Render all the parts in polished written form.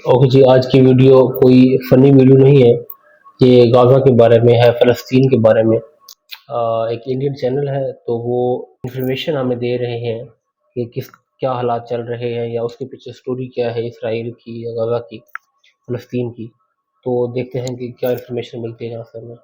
Okay जी, आज की video कोई फ़नी वीडियो नहीं है। ये गाज़ा के बारे में है, फ़लस्तीन के बारे में। एक इंडियन चैनल है तो वो इन्फॉर्मेशन हमें दे रहे हैं कि क्या हालात चल रहे हैं या उसके पीछे स्टोरी क्या है इसराइल की या गाज़ा की, फ़लस्तीन की। तो देखते हैं कि क्या इन्फॉर्मेशन मिलती है यहाँ से हमें।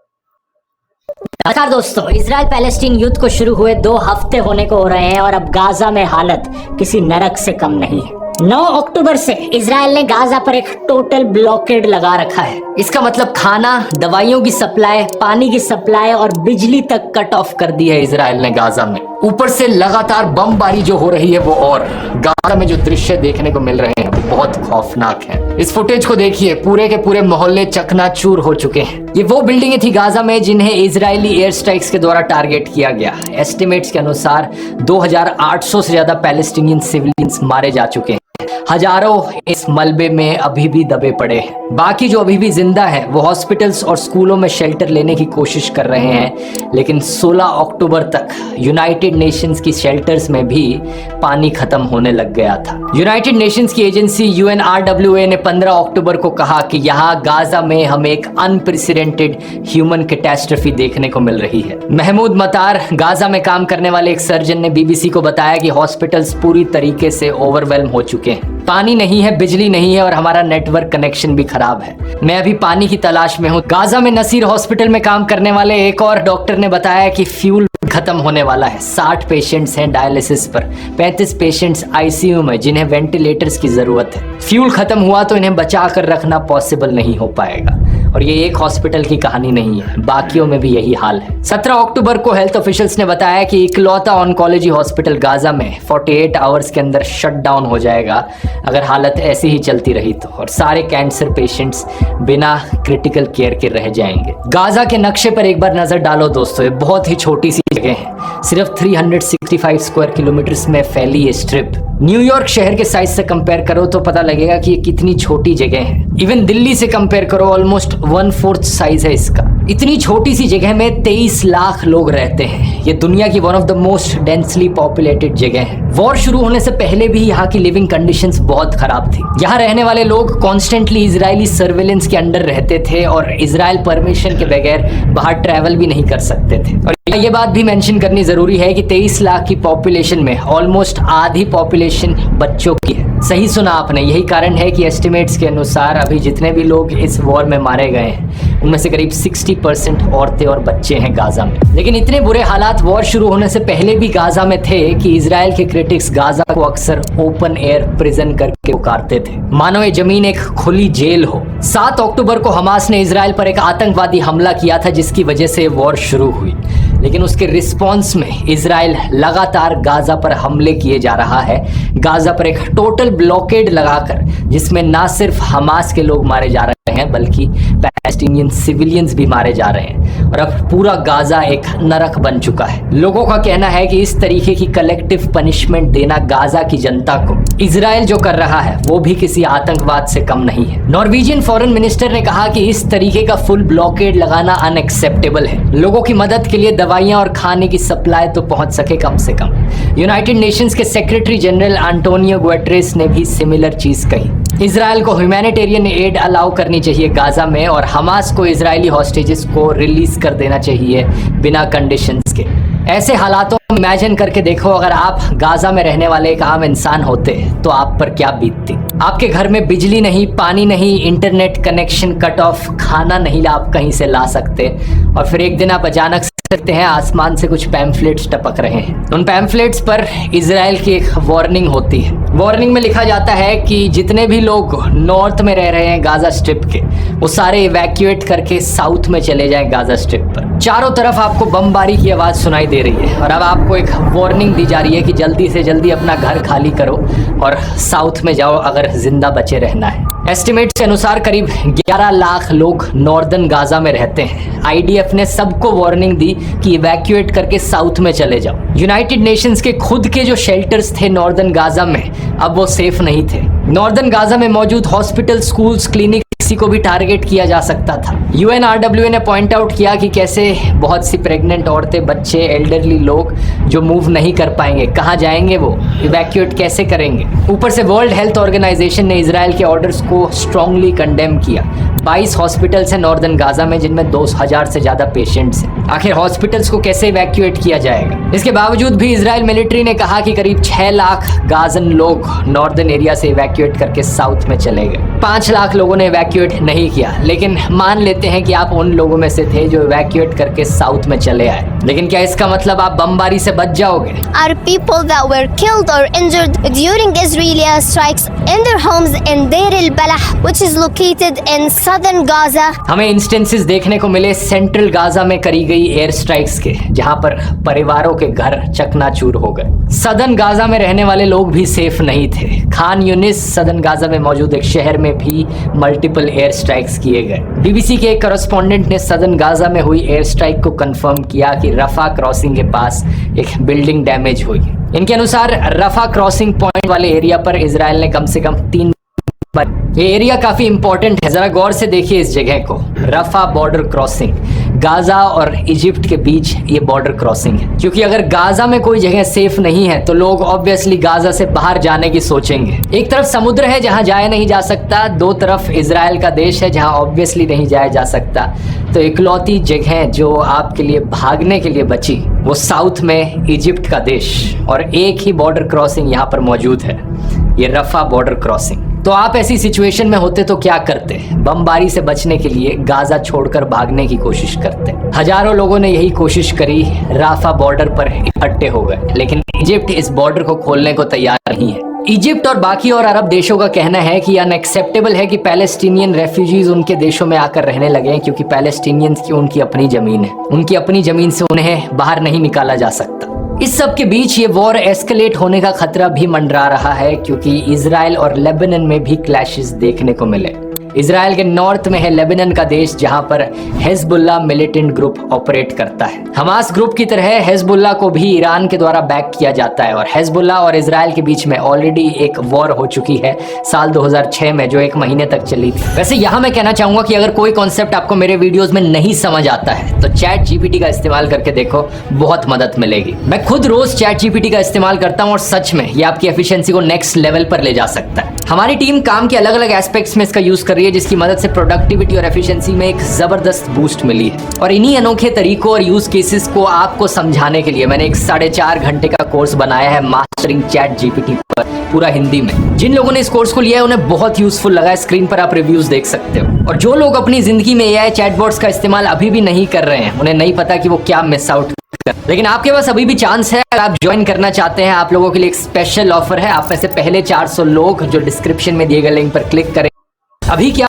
नमस्कार दोस्तों, इसराइल पैलेस्टीन युद्ध को शुरू हुए 2 हफ्ते होने को हो रहे हैं और अब गाजा में हालत किसी नरक से कम नहीं है। 9 अक्टूबर से इसराइल ने गाजा पर एक टोटल ब्लॉकेड लगा रखा है। इसका मतलब खाना, दवाइयों की सप्लाई, पानी की सप्लाई और बिजली तक कट ऑफ कर दी है इसराइल ने गाजा में। ऊपर से लगातार बमबारी जो हो रही है वो, और गाजा में जो दृश्य देखने को मिल रहे हैं वो बहुत खौफनाक है। इस फुटेज को देखिए, पूरे के पूरे मोहल्ले चकनाचूर हो चुके हैं। ये वो बिल्डिंगें थी गाजा में जिन्हें इजरायली एयर स्ट्राइक्स के द्वारा टारगेट किया गया। एस्टिमेट्स के अनुसार 2800 से ज्यादा पैलेस्टीनियन सिविलियंस मारे जा चुके हैं। हजारों इस मलबे में अभी भी दबे पड़े हैं। बाकी जो अभी भी जिंदा है वो हॉस्पिटल्स और स्कूलों में शेल्टर लेने की कोशिश कर रहे हैं, लेकिन 16 अक्टूबर तक यूनाइटेड नेशंस की शेल्टर्स में भी पानी खत्म होने लग गया था। यूनाइटेड नेशंस की एजेंसी UNRWA ने 15 अक्टूबर को कहा कि यहाँ गाजा में हमें एक अनप्रेसिडेंटेड ह्यूमन कैटास्ट्रफी देखने को मिल रही है। महमूद मतार, गाजा में काम करने वाले एक सर्जन, ने BBC को बताया कि हॉस्पिटल्स पूरी तरीके से ओवरवेल्म हो चुके हैं। पानी नहीं है, बिजली नहीं है और हमारा नेटवर्क कनेक्शन भी खराब है। मैं अभी पानी की तलाश में हूँ। गाजा में नसीर हॉस्पिटल में काम करने वाले एक और डॉक्टर ने बताया कि फ्यूल खत्म होने वाला है। 60 पेशेंट्स हैं डायलिसिस पर, 35 पेशेंट्स ICU में जिन्हें वेंटिलेटर्स की जरूरत है। फ्यूल खत्म हुआ तो इन्हें बचा कर रखना पॉसिबल नहीं हो पाएगा। और ये एक हॉस्पिटल की कहानी नहीं है, बाकियों में भी यही हाल है। 17 अक्टूबर को हेल्थ ऑफिशियल्स ने बताया कि इकलौता ऑन्कोलॉजी हॉस्पिटल गाजा में 48 आवर्स के अंदर शट डाउन हो जाएगा अगर हालत ऐसी ही चलती रही तो, और सारे कैंसर पेशेंट्स बिना क्रिटिकल केयर के रह जाएंगे। गाजा के नक्शे पर एक बार नजर डालो दोस्तों, ये बहुत ही छोटी सी जगह है। सिर्फ 365 स्क्वायर किलोमीटर में फैली ये स्ट्रिप न्यूयॉर्क शहर के साइज से कंपेयर करो तो पता लगेगा कि ये कितनी छोटी जगह है। इवन दिल्ली से कंपेयर करो, ऑलमोस्ट 1/4 साइज है इसका। इतनी छोटी सी जगह में 23 लाख लोग रहते हैं। ये दुनिया की one of the most densely populated जगह है। वॉर शुरू होने से पहले भी यहाँ की लिविंग कंडीशंस बहुत खराब थी। यहाँ रहने वाले लोग कॉन्स्टेंटली इजरायली सर्वेलेंस के अंडर रहते थे और इजराइल परमिशन के बगैर बाहर ट्रैवल भी नहीं कर सकते थे। और ये बात भी मेंशन करनी जरूरी है कि 23 लाख की पॉपुलेशन में ऑलमोस्ट आधी पॉपुलेशन बच्चों की है। सही सुना आपने, यही कारण है कि एस्टिमेट्स के अनुसार अभी जितने भी लोग इस वॉर में मारे गए हैं उनमें से करीब 60% औरतें और बच्चे हैं गाजा में। लेकिन इतने बुरे हालात वॉर शुरू होने से पहले भी गाजा में थे कि इजराइल के क्रिटिक्स गाजा को अक्सर ओपन एयर प्रिजन करके पुकारते थे, मानो ये जमीन एक खुली जेल हो। 7 अक्टूबर को हमास ने इजराइल पर एक आतंकवादी हमला किया था जिसकी वजह से वॉर शुरू हुई, लेकिन उसके रिस्पॉन्स में इजराइल लगातार गाजा पर हमले किए जा रहा है। गाजा पर एक टोटल ब्लॉकेड लगाकर, जिसमें ना सिर्फ हमास के लोग मारे जा रहे हैं बल्कि पैलेस्टीनियन सिविलियंस भी मारे जा रहे हैं और अब पूरा गाजा एक नरक बन चुका है। लोगों का कहना है कि इस तरीके की कलेक्टिव पनिशमेंट देना गाजा की जनता को इजराइल जो कर रहा है वो भी किसी आतंकवाद से कम नहीं है। नॉर्वेजियन फॉरेन मिनिस्टर ने कहा कि इस तरीके का फुल ब्लॉकेड लगाना अनएक्सेप्टेबल है। लोगों की मदद के लिए दवाइयां और खाने की सप्लाई तो पहुंच सके कम से कम। यूनाइटेड नेशंस के सेक्रेटरी जनरल एंटोनियो गुटेरेस ने भी सिमिलर चीज कही। इजराइल को ह्यूमैनिटेरियन एड अलाउ करनी चाहिए गाजा में और हमास को इजरायली हॉस्टेजेस को रिलीज कर देना चाहिए बिना कंडीशंस के। ऐसे हालातों में इमेजिन करके देखो, अगर आप गाजा में रहने वाले एक आम इंसान होते तो आप पर क्या बीतती। आपके घर में बिजली नहीं, पानी नहीं, इंटरनेट कनेक्शन कट ऑफ, खाना नहीं आप कहीं से ला सकते, और फिर एक दिन आप अचानक सकते हैं आसमान से कुछ पैम्फलेट्स टपक रहे हैं। उन पैम्फलेट्स पर इजराइल की एक वार्निंग होती है। वार्निंग में लिखा जाता है कि जितने भी लोग नॉर्थ में रह रहे हैं गाजा स्ट्रिप के, वो सारे इवैक्यूएट करके साउथ में चले जाएं गाजा स्ट्रिप पर। चारों तरफ आपको बमबारी की आवाज सुनाई दे रही है और अब आपको एक वार्निंग दी जा रही है कि जल्दी से जल्दी अपना घर खाली करो और साउथ में जाओ अगर जिंदा बचे रहना है। एस्टिमेट के अनुसार करीब 11 लाख लोग नॉर्दर्न गाजा में रहते हैं। IDF ने सबको वार्निंग दी कि इवैक्यूएट करके साउथ में चले जाओ। यूनाइटेड नेशंस के खुद के जो शेल्टर्स थे नॉर्दर्न गाजा में, अब वो सेफ नहीं थे। नॉर्दर्न गाजा में मौजूद हॉस्पिटल, स्कूल्स, क्लिनिक्स किसी को भी टारगेट किया जा सकता था। UNRWA ने पॉइंट आउट किया कि कैसे बहुत सी प्रेग्नेंट औरतें, बच्चे, एल्डरली लोग जो मूव नहीं कर पाएंगे, कहाँ जाएंगे, वो इवैक्यूएट कैसे करेंगे। ऊपर से वर्ल्ड हेल्थ ऑर्गेनाइजेशन ने इजराइल के ऑर्डर्स को स्ट्रांगली कंडेम किया। 22 हॉस्पिटल्स हैं नॉर्दर्न गाजा में जिनमें 2000 से ज़्यादा पेशेंट्स हैं। आखिर हॉस्पिटल्स को कैसे इवैक्यूएट किया जाएगा। इसके बावजूद भी इजराइल मिलिट्री ने कहा कि करीब 6 लाख गाजन लोग नॉर्दर्न एरिया से इवैक्यूएट करके साउथ में चले गए। 5 लाख लोगों ने इवैक्यूएट नहीं किया, लेकिन मान लेते हैं कि आप उन लोगों में से थे जो इवैक्यूएट करके साउथ में चले आए। लेकिन क्या इसका मतलब आप बमबारी से बच जाओगे? Are people that were killed or injured during Israeli strikes in their homes in Deir al-Balah, which is located in southern Gaza. हमें इंस्टेंसेस देखने को मिले सेंट्रल गाजा में करी गई एयर स्ट्राइक्स के, जहां पर परिवारों के घर चकनाचूर हो गए। सदर्न गाजा में रहने वाले लोग भी सेफ नहीं थे। खान यूनिस सदर्न गाजा में मौजूद एक शहर में भी मल्टीपल एयर स्ट्राइक्स किए गए। बीबीसी के एक कॉरेस्पॉन्डेंट ने सदर्न गाजा में हुई एयर स्ट्राइक को कंफर्म किया कि रफा क्रॉसिंग के पास एक बिल्डिंग डैमेज हुई। इनके अनुसार रफा क्रॉसिंग पॉइंट वाले एरिया पर इजराइल ने कम से कम 3 ये एरिया काफी इंपॉर्टेंट है, जरा गौर से देखिए इस जगह को। रफा बॉर्डर क्रॉसिंग, गाजा और इजिप्ट के बीच ये बॉर्डर क्रॉसिंग है। क्योंकि अगर गाजा में कोई जगह सेफ नहीं है तो लोग ऑब्वियसली गाजा से बाहर जाने की सोचेंगे। एक तरफ समुद्र है जहां जाया नहीं जा सकता, दो तरफ इजराइल का देश है जहां ऑब्वियसली नहीं जाया जा सकता। तो इकलौती जगह जो आपके लिए भागने के लिए बची वो साउथ में इजिप्ट का देश, और एक ही बॉर्डर क्रॉसिंग यहाँ पर मौजूद है, ये रफा बॉर्डर क्रॉसिंग। तो आप ऐसी सिचुएशन में होते तो क्या करते? बमबारी से बचने के लिए गाजा छोड़कर भागने की कोशिश करते। हजारों लोगों ने यही कोशिश करी, राफा बॉर्डर पर इकट्ठे हो गए, लेकिन इजिप्ट इस बॉर्डर को खोलने को तैयार नहीं है। इजिप्ट और बाकी और अरब देशों का कहना है कि अनएक्सेप्टेबल है कि पैलेस्टीनियन रेफ्यूजीज उनके देशों में आकर रहने लगे हैं, क्योंकि पैलेस्टीनियंस की उनकी अपनी जमीन है, उनकी अपनी जमीन से उन्हें बाहर नहीं निकाला जा सकता। इस सब के बीच ये वॉर एस्केलेट होने का खतरा भी मंडरा रहा है, क्योंकि इजराइल और लेबनान में भी क्लैशेस देखने को मिले। इजराइल के नॉर्थ में है लेबनान का देश, जहां पर हिजबुल्लाह मिलिटेंट ग्रुप ऑपरेट करता है। हमास ग्रुप की तरह हिजबुल्लाह को भी ईरान के द्वारा बैक किया जाता है, और हिजबुल्लाह और इजराइल के बीच में ऑलरेडी एक वॉर हो चुकी है साल 2006 में, जो 1 महीने तक चली थी। वैसे यहाँ मैं कहना चाहूंगा कि अगर कोई कॉन्सेप्ट आपको मेरे वीडियोज में नहीं समझ आता है तो चैट जीपीटी का इस्तेमाल करके देखो, बहुत मदद मिलेगी। मैं खुद रोज चैट जीपीटी का इस्तेमाल करता हूँ, और सच में ये आपकी एफिशिएंसी को नेक्स्ट लेवल पर ले जा सकता है। हमारी टीम काम के अलग अलग एस्पेक्ट्स में इसका यूज कर रही है, जिसकी मदद से प्रोडक्टिविटी और एफिशिएंसी में एक जबरदस्त बूस्ट मिली है। और इन्हीं अनोखे तरीकों और यूज केसेस को आपको समझाने के लिए मैंने एक 4.5 घंटे का कोर्स बनाया है, मास्टरिंग चैट जीपीटी पर, पूरा हिंदी में। जिन लोगों ने इस कोर्स को लिया है उन्हें बहुत यूजफुल लगा है। स्क्रीन पर आप रिव्यूज देख सकते हो। और जो लोग अपनी जिंदगी में एआई चैटबॉट्स का इस्तेमाल अभी भी नहीं कर रहे हैं, उन्हें नहीं पता कि वो क्या मिस आउट, लेकिन आपके पास अभी भी चांस है। अगर आप ज्वाइन करना चाहते हैं, आप लोगों के लिए एक स्पेशल ऑफर है। आप में से पहले 400 लोग जो डिस्क्रिप्शन में दिए गए लिंक पर क्लिक करें। अभी क्या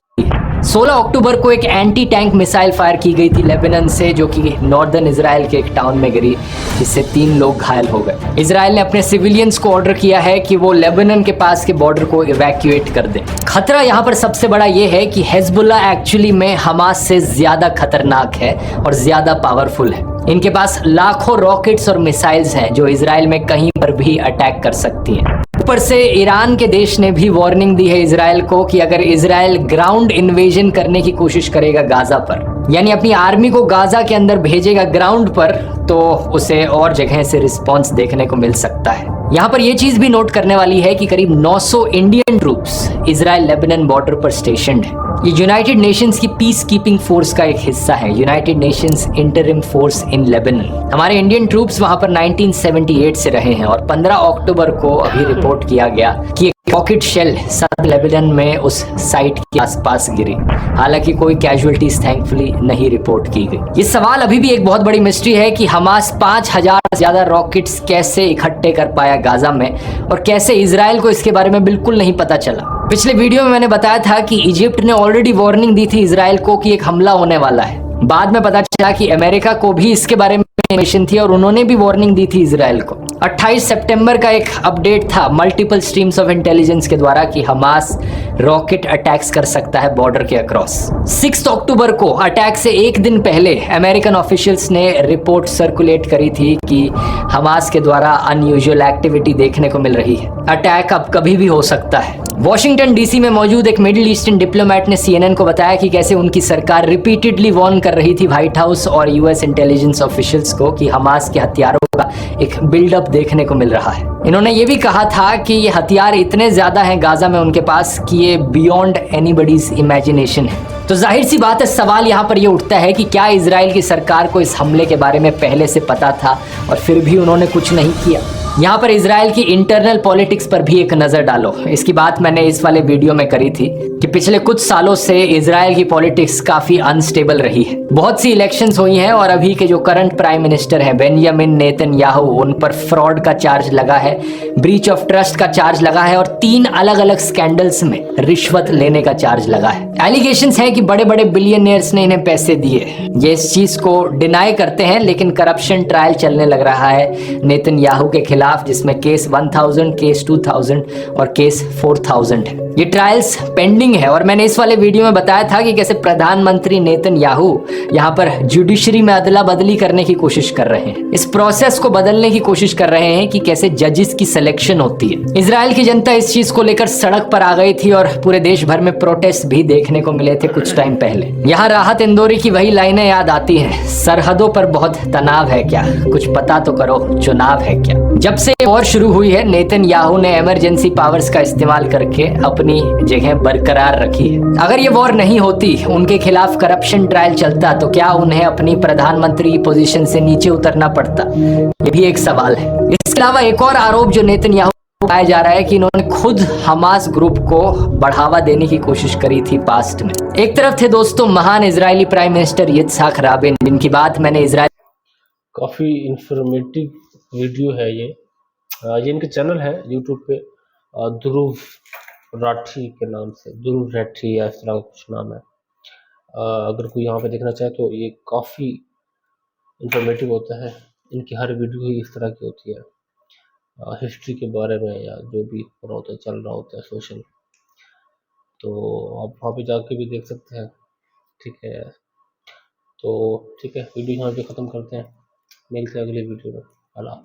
16 अक्टूबर को एक एंटी टैंक मिसाइल फायर की गई थी लेबनान से, जो कि नॉर्दर्न इजराइल के एक टाउन में गिरी, जिससे 3 लोग घायल हो गए। इजराइल ने अपने सिविलियंस को ऑर्डर किया है कि वो लेबनान के पास के बॉर्डर को इवैक्यूएट कर दें। खतरा यहाँ पर सबसे बड़ा ये है कि हिजबुल्लाह एक्चुअली में हमास से ज्यादा खतरनाक है और ज्यादा पावरफुल है। इनके पास लाखों रॉकेट्स और मिसाइल्स हैं जो इजराइल में कहीं पर भी अटैक कर सकती हैं। ऊपर से ईरान के देश ने भी वार्निंग दी है इजराइल को कि अगर इजराइल ग्राउंड इन्वेजन करने की कोशिश करेगा गाजा पर, यानी अपनी आर्मी को गाजा के अंदर भेजेगा ग्राउंड पर, तो उसे और जगह से रिस्पॉन्स देखने को मिल सकता है। यहाँ पर यह चीज भी नोट करने वाली है कि करीब 900 Indian troops Israel Lebanon border पर स्टेशन्ड है। ये यूनाइटेड नेशंस की पीस कीपिंग फोर्स का एक हिस्सा है, United Nations interim force in Lebanon. हमारे इंडियन ट्रूप्स वहां पर 1978 से रहे हैं, और 15 अक्टूबर को अभी रिपोर्ट किया गया कि एक रॉकेट शेल सदर्न लेबनान में उस साइट के आसपास गिरी। हालांकि कोई कैजुअलिटीज थैंकफुली नहीं रिपोर्ट की गई। ये सवाल अभी भी एक बहुत बड़ी मिस्ट्री है कि हमास 5000 से ज्यादा रॉकेट्स कैसे इकट्ठे कर पाया गाजा में, और कैसे इजराइल को इसके बारे में बिल्कुल नहीं पता चला। पिछले वीडियो में मैंने बताया था कि इजिप्ट ने ऑलरेडी वार्निंग दी थी इजराइल को कि एक हमला होने वाला है। बाद में पता चला कि अमेरिका को भी इसके बारे में इंफॉर्मेशन थी, और उन्होंने भी वार्निंग दी थी इजराइल को। 28 सितंबर का एक अपडेट था मल्टीपल स्ट्रीम्स ऑफ इंटेलिजेंस के द्वारा कि हमास रॉकेट अटैक्स कर सकता है बॉर्डर के अक्रॉस। 6 अक्टूबर को अटैक से एक दिन पहले अमेरिकन ऑफिशियल्स ने रिपोर्ट सर्कुलेट करी थी कि हमास के द्वारा अनयूजुअल एक्टिविटी देखने को मिल रही है, अटैक अब कभी भी हो सकता है। वॉशिंगटन डीसी में मौजूद एक मिडिल ईस्टर्न डिप्लोमेट ने सीएनएन को बताया कि कैसे उनकी सरकार रिपीटेडली वार्न कर रही थी व्हाइट हाउस और यूएस इंटेलिजेंस ऑफिशियल्स को कि हमास के हथियारों का एक बिल्डअप देखने को मिल रहा है। इन्होंने ये भी कहा था कि ये हथियार इतने ज्यादा हैं गाजा में उनके पास कि ये बियॉन्ड एनीबडीज इमेजिनेशन है। तो जाहिर सी बात है, सवाल यहाँ पर ये उठता है कि क्या इजराइल की सरकार को इस हमले के बारे में पहले से पता था और फिर भी उन्होंने कुछ नहीं किया। यहाँ पर इजराइल की इंटरनल पॉलिटिक्स पर भी एक नजर डालो। इसकी बात मैंने इस वाले वीडियो में करी थी कि पिछले कुछ सालों से इजराइल की पॉलिटिक्स काफी अनस्टेबल रही है। बहुत सी इलेक्शंस हुई हैं और अभी के जो करंट प्राइम मिनिस्टर हैं बेंजामिन नेतन्याहू, उन पर फ्रॉड का चार्ज लगा है, ब्रीच ऑफ ट्रस्ट का चार्ज लगा है और 3 अलग अलग स्कैंडल्स में रिश्वत लेने का चार्ज लगा है। एलिगेशंस हैं कि बड़े बड़े बिलियनियर्स ने इन्हें पैसे दिए। ये इस चीज को डिनाई करते हैं, लेकिन करप्शन ट्रायल चलने लग रहा है नेतन्याहू के खिलाफ, जिसमें केस 1000, केस 2000 और केस 4000 है। ये ट्रायल्स पेंडिंग है और मैंने इस वाले वीडियो में बताया था कि कैसे प्रधानमंत्री नेतन्याहू यहाँ पर जुडिशरी में अदला बदली करने की कोशिश कर रहे हैं, इस प्रोसेस को बदलने की कोशिश कर रहे हैं कि कैसे जजेस की सिलेक्शन होती है। इजराइल की जनता इस चीज को लेकर सड़क पर आ गई थी और पूरे देश भर में प्रोटेस्ट भी देखने को मिले थे कुछ टाइम पहले। यहाँ राहत इंदौरी की वही लाइनें याद आती हैं, सरहदों पर बहुत तनाव है क्या, कुछ पता तो करो, चुनाव है क्या। जब से वॉर शुरू हुई है, नेतन्याहू ने इमरजेंसी पावर्स का इस्तेमाल करके अपनी जगह बरकरार रखी है। अगर ये वॉर नहीं होती, उनके खिलाफ करप्शन ट्रायल चलता, तो क्या उन्हें अपनी प्रधानमंत्री पोजीशन से नीचे उतरना पड़ता? ये भी एक सवाल है। इसके अलावा एक और आरोप जो नेतन्याहू पाया जा रहा है कि इन्होंने खुद हमास ग्रुप को बढ़ावा देने की कोशिश करी थी पास्ट में। एक तरफ थे दोस्तों महान Israeli prime minister yitzhak Rabin, जिनकी बात मैंने इजराइल काफ़ी इंफॉर्मेटिव वीडियो है ये इनके चैनल है यूट्यूब पे, ध्रुव राठी के नाम से, ध्रुव राठी या इस तरह का कुछ नाम है। अगर कोई यहाँ पे देखना चाहे तो ये काफ़ी इंफॉर्मेटिव होता है। इनकी हर वीडियो ही इस तरह की होती है, हिस्ट्री के बारे में या जो भी हो रहा होता है, चल रहा होता है सोशल, तो आप वहाँ पे जाके भी देख सकते हैं। ठीक है, तो ठीक है, वीडियो यहाँ पे ख़त्म करते हैं, मिलते हैं अगले वीडियो में। अल्लाह।